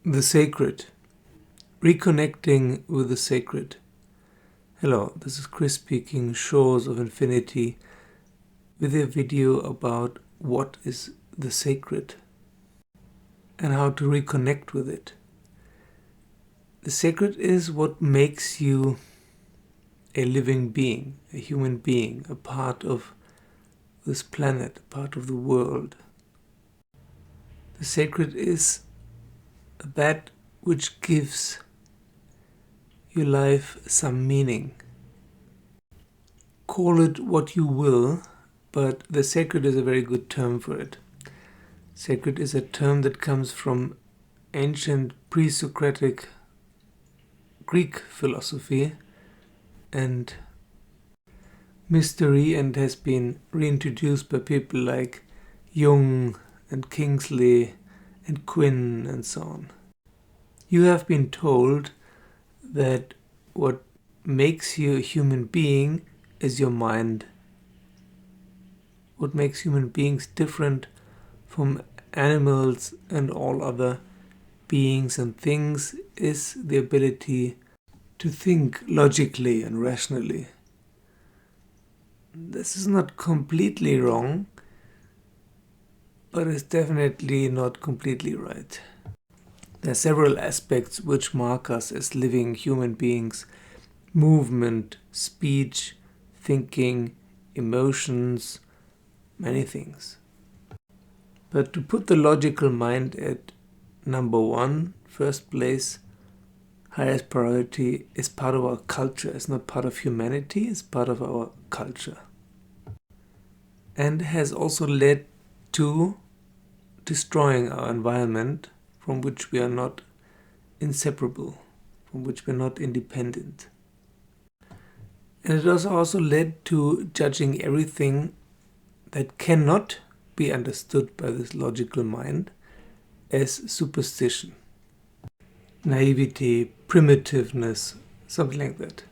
The sacred. Reconnecting with the sacred. Hello, this is Chris speaking, Shores of Infinity, with a video about what is the sacred and how to reconnect with it. The sacred is what makes you a living being, a human being, a part of this planet, a part of the world. The sacred is that which gives your life some meaning. Call it what you will, but the sacred is a very good term for it. Sacred is a term that comes from ancient pre-Socratic Greek philosophy and mystery, and has been reintroduced by people like Jung and Kingsley and Quinn and so on. You have been told that what makes you a human being is your mind. What makes human beings different from animals and all other beings and things is the ability to think logically and rationally. This is not completely wrong, but it's definitely not completely right. There are several aspects which mark us as living human beings: movement, speech, thinking, emotions, many things. But to put the logical mind at number one, first place, highest priority, is part of our culture. It's not part of humanity, it's part of our culture. And has also led to destroying our environment, from which we are not inseparable, from which we are not independent. And it has also led to judging everything that cannot be understood by this logical mind as superstition, naivety, primitiveness, something like that.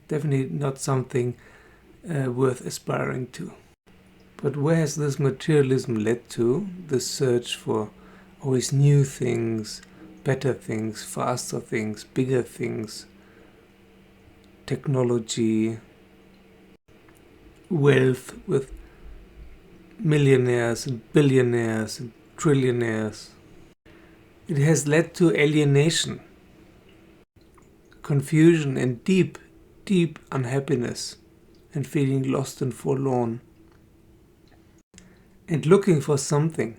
Definitely not something worth aspiring to. But where has this materialism led to? The search for always new things, better things, faster things, bigger things, technology, wealth with millionaires and billionaires and trillionaires. It has led to alienation, confusion, and deep, deep unhappiness, and feeling lost and forlorn. And looking for something,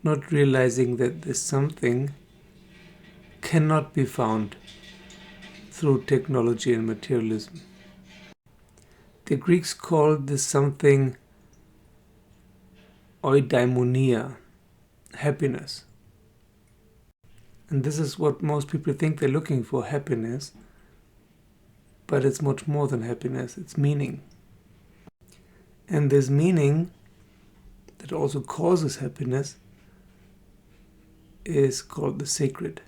not realizing that this something cannot be found through technology and materialism. The Greeks called this something eudaimonia, happiness. And this is what most people think they're looking for, happiness. But it's much more than happiness, it's meaning. And this meaning that also causes happiness is called the sacred.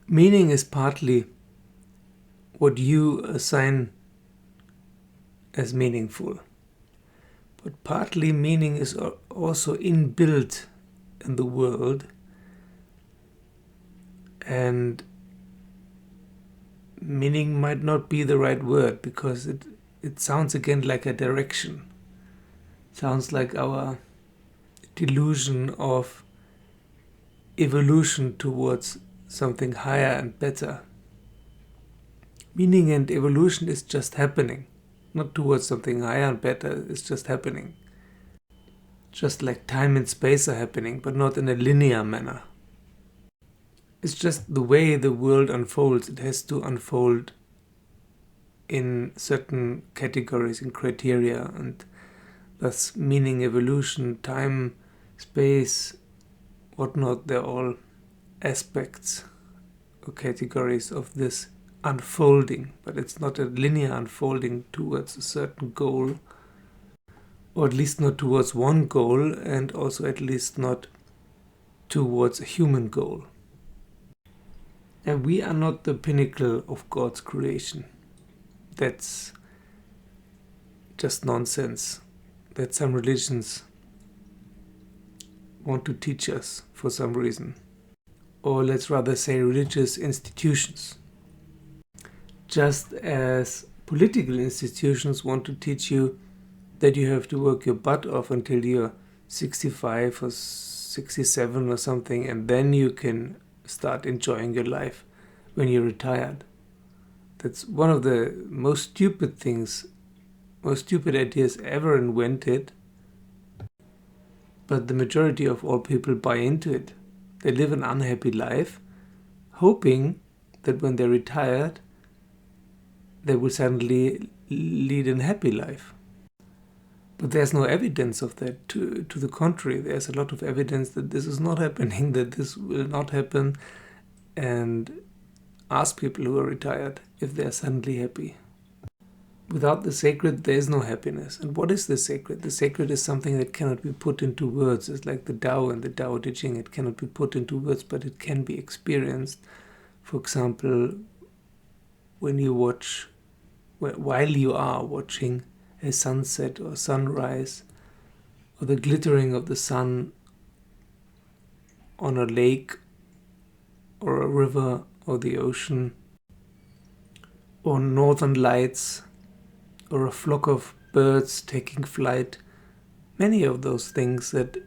Meaning is partly what you assign as meaningful, but partly meaning is also inbuilt in the world, and meaning might not be the right word because it sounds again like a direction. Sounds like our delusion of evolution towards something higher and better. Meaning and evolution is just happening, not towards something higher and better, it's just happening. Just like time and space are happening, but not in a linear manner. It's just the way the world unfolds. It has to unfold in certain categories and criteria, and thus meaning, evolution, time, space, whatnot, they're all aspects or categories of this unfolding, but it's not a linear unfolding towards a certain goal, or at least not towards one goal, and also at least not towards a human goal. And we are not the pinnacle of God's creation. That's just nonsense that some religions want to teach us for some reason. Or let's rather say religious institutions. Just as political institutions want to teach you that you have to work your butt off until you're 65 or 67 or something, and then you can start enjoying your life when you're retired. That's one of the most stupid ideas ever invented, but the majority of all people buy into it. They live an unhappy life, hoping that when they're retired, they will suddenly lead a happy life. But there's no evidence of that. To the contrary, there's a lot of evidence that this is not happening, that this will not happen, and ask people who are retired if they're suddenly happy. Without the sacred, there is no happiness. And what is the sacred? The sacred is something that cannot be put into words. It's like the Tao and the Tao Te Ching. It cannot be put into words, but it can be experienced. For example, when you watch, while you are watching a sunset or sunrise, or the glittering of the sun on a lake or a river or the ocean, or northern lights, or a flock of birds taking flight. Many of those things that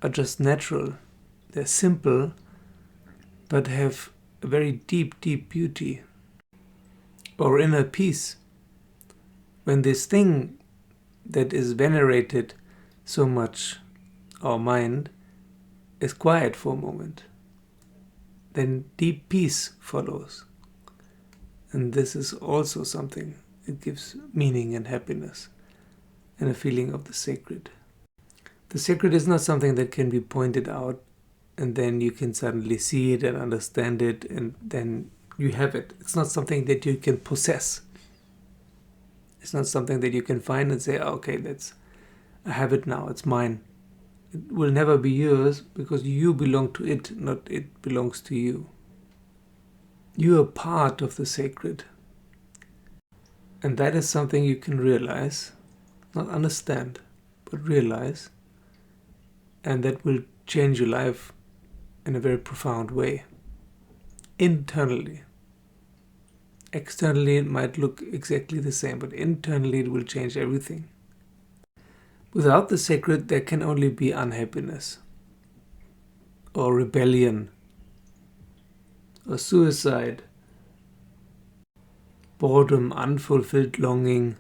are just natural. They're simple, but have a very deep, deep beauty or inner peace. When this thing that is venerated so much, our mind, is quiet for a moment, then deep peace follows. And this is also something. It gives meaning and happiness and a feeling of the sacred. The sacred is not something that can be pointed out and then you can suddenly see it and understand it and then you have it. It's not something that you can possess. It's not something that you can find and say, okay, I have it now, it's mine. It will never be yours because you belong to it, not it belongs to you. You are part of the sacred. And that is something you can realize, not understand, but realize. And that will change your life in a very profound way. Internally. Externally it might look exactly the same, but internally it will change everything. Without the sacred there can only be unhappiness, or rebellion, or suicide, boredom, unfulfilled longing,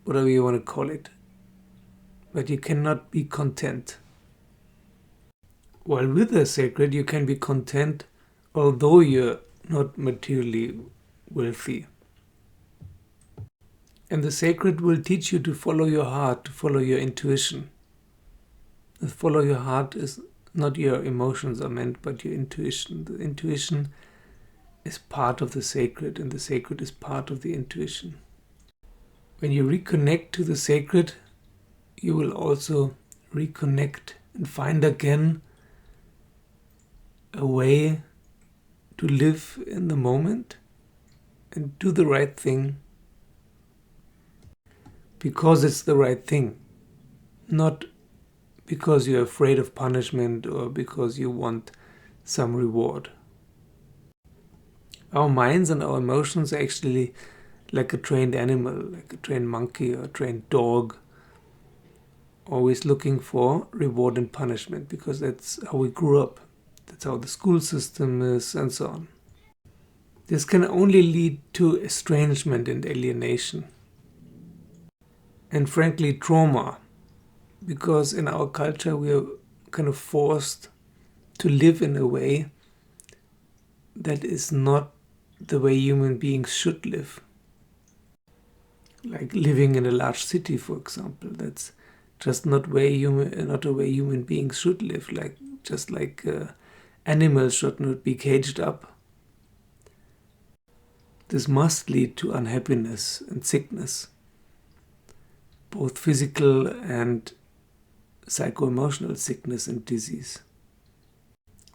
whatever you want to call it. But you cannot be content. While with the sacred you can be content although you're not materially wealthy. And the sacred will teach you to follow your heart, to follow your intuition. To follow your heart is not your emotions are meant, but your intuition. The intuition is part of the sacred, and the sacred is part of the intuition. When you reconnect to the sacred, you will also reconnect and find again a way to live in the moment and do the right thing because it's the right thing, not because you're afraid of punishment or because you want some reward. Our minds and our emotions are actually like a trained animal, like a trained monkey or a trained dog, always looking for reward and punishment because that's how we grew up. That's how the school system is and so on. This can only lead to estrangement and alienation. And frankly, trauma. Because in our culture we are kind of forced to live in a way that is not the way human beings should live. Like living in a large city, for example. That's just not a way human beings should live. Just like animals should not be caged up. This must lead to unhappiness and sickness, both physical and psycho-emotional sickness and disease.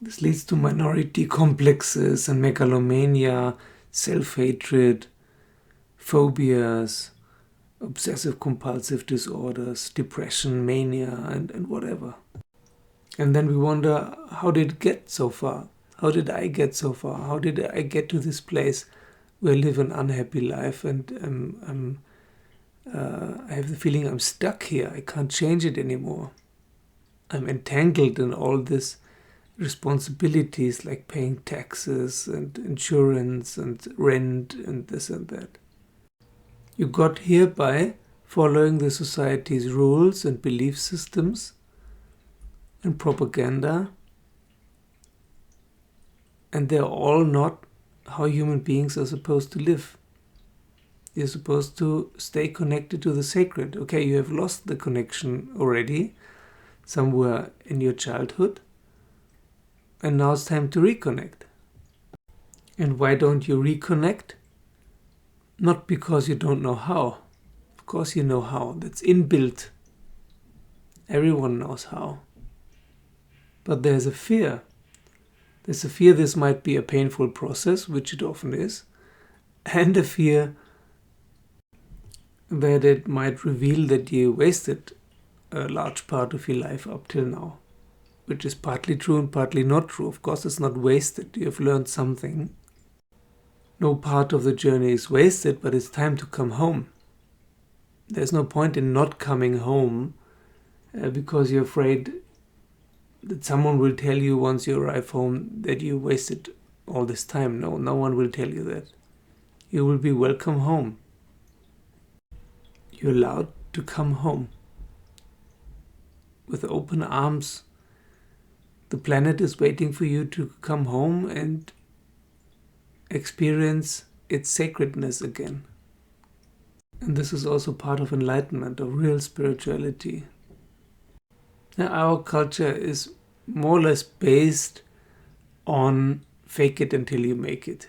This leads to minority complexes and megalomania, self-hatred, phobias, obsessive compulsive disorders, depression, mania, and whatever. And then we wonder, how did it get so far? How did I get so far? How did I get to this place where I live an unhappy life and I have the feeling I'm stuck here. I can't change it anymore. I'm entangled in all these responsibilities like paying taxes and insurance and rent and this and that. You got here by following the society's rules and belief systems and propaganda, and they're all not how human beings are supposed to live. You're supposed to stay connected to the sacred. Okay, you have lost the connection already somewhere in your childhood, and now it's time to reconnect. And why don't you reconnect? Not because you don't know how. Of course you know how. That's inbuilt. Everyone knows how. But there's a fear. There's a fear this might be a painful process, which it often is, and a fear that it might reveal that you wasted a large part of your life up till now, which is partly true and partly not true. Of course, it's not wasted. You have learned something. No part of the journey is wasted, but it's time to come home. There's no point in not coming home because you're afraid that someone will tell you once you arrive home that you wasted all this time. No, no one will tell you that. You will be welcome home. You're allowed to come home. With open arms, the planet is waiting for you to come home and experience its sacredness again. And this is also part of enlightenment, of real spirituality. Now, our culture is more or less based on fake it until you make it.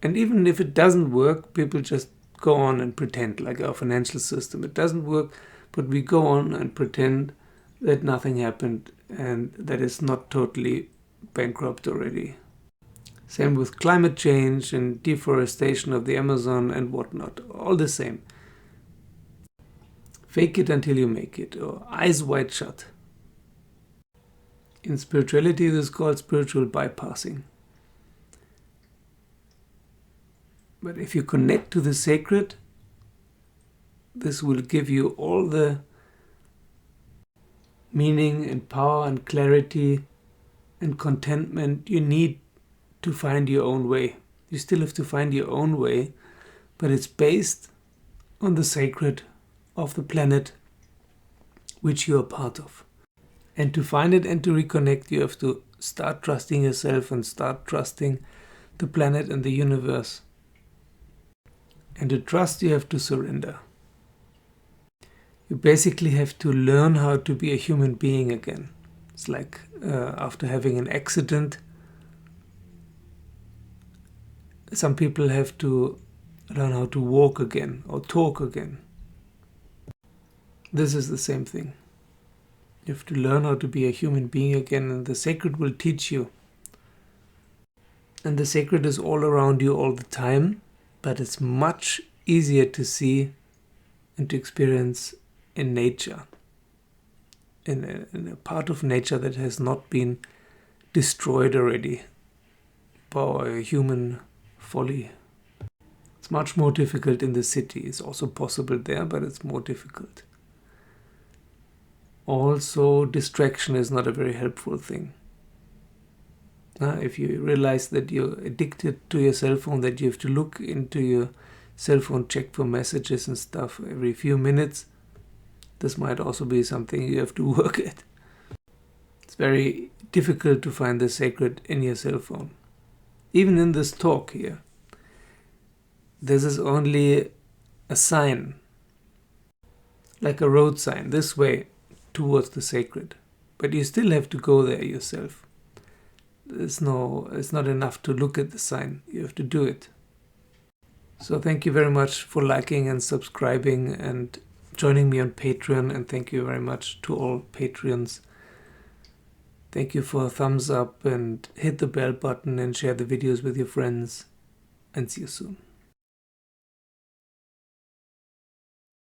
And even if it doesn't work, people just go on and pretend, like our financial system. It doesn't work, but we go on and pretend that nothing happened and that it's not totally bankrupt already. Same with climate change and deforestation of the Amazon and whatnot. All the same. Fake it until you make it, or eyes wide shut. In spirituality, this is called spiritual bypassing. But if you connect to the sacred, this will give you all the meaning and power and clarity and contentment you need to find your own way. You still have to find your own way, but it's based on the sacred of the planet which you are part of. And to find it and to reconnect, you have to start trusting yourself and start trusting the planet and the universe. And to trust, you have to surrender. You basically have to learn how to be a human being again. It's like after having an accident, some people have to learn how to walk again or talk again. This is the same thing. You have to learn how to be a human being again, and the sacred will teach you. And the sacred is all around you all the time, but it's much easier to see and to experience in nature, in a part of nature that has not been destroyed already by human folly. It's much more difficult in the city. It's also possible there, but it's more difficult. Also, distraction is not a very helpful thing. If you realize that you're addicted to your cell phone, that you have to look into your cell phone, check for messages and stuff every few minutes, this might also be something you have to work at. It's very difficult to find the sacred in your cell phone. Even in this talk here, this is only a sign, like a road sign, this way towards the sacred. But you still have to go there yourself. It's not enough to look at the sign. You have to do it. So thank you very much for liking and subscribing and joining me on Patreon. And thank you very much to all Patreons. Thank you for a thumbs up and hit the bell button and share the videos with your friends. And see you soon.